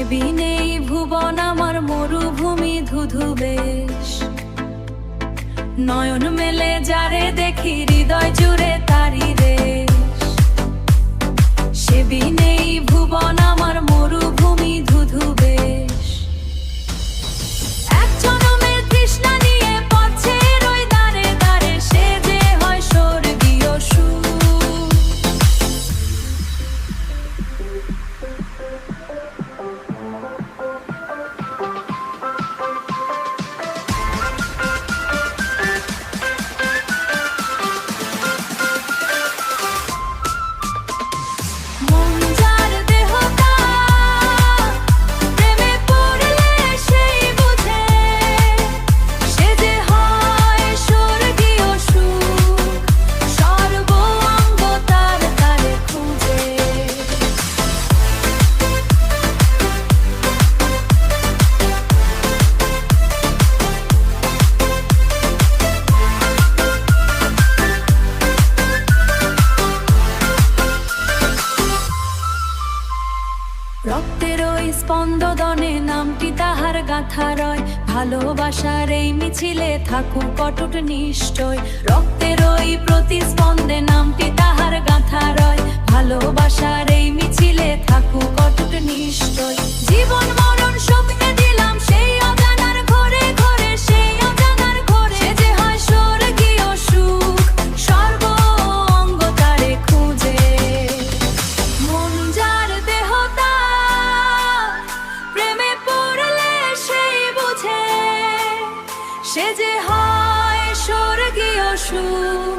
বিনেই ভুবন আমার মরুভূমি ধুধু বেশ। নয়ন মেলে যারে দেখি হৃদয় জুড়ে তারি রেশ। সে বিনেই ভুবন আমার মরুভূমি ধুধু বেশ। এক জনমের তৃষ্ণা নিয়ে পথের ওই দাঁড়ে দাঁড়ে সে যে হয় স্বর্গীয় সুর। রক্তের ওই স্পন্দনে নামটি তাহার গাথা রয়। ভালোবাসার এই মিছিলে থাকুক অটুট নিশ্চয়। রক্তের ওই প্রতিস্পন্দে নামটি তাহার গাথা রয়। ভালোবাসার এই মিছিলে থাকুক অটুট নিশ্চয়। জীবন মরণ স্বপ্নে দিলাম সেই অজানার ঘরে ঘরে, সেই অজানার ঘরে সে যে হয় স্বর্গীয় সুখ। সর্ব অঙ্গ তারে খুঁজে মন যার দেহতা প্রেমে পড়লে সেই বুঝে সে যে হয় স্বর্গীয় সুখ।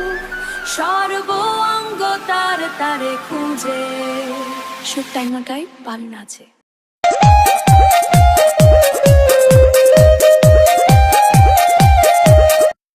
সর্ব অঙ্গ তার তারে খুঁজে। সুখ টাইম গাই ভালো নাচে।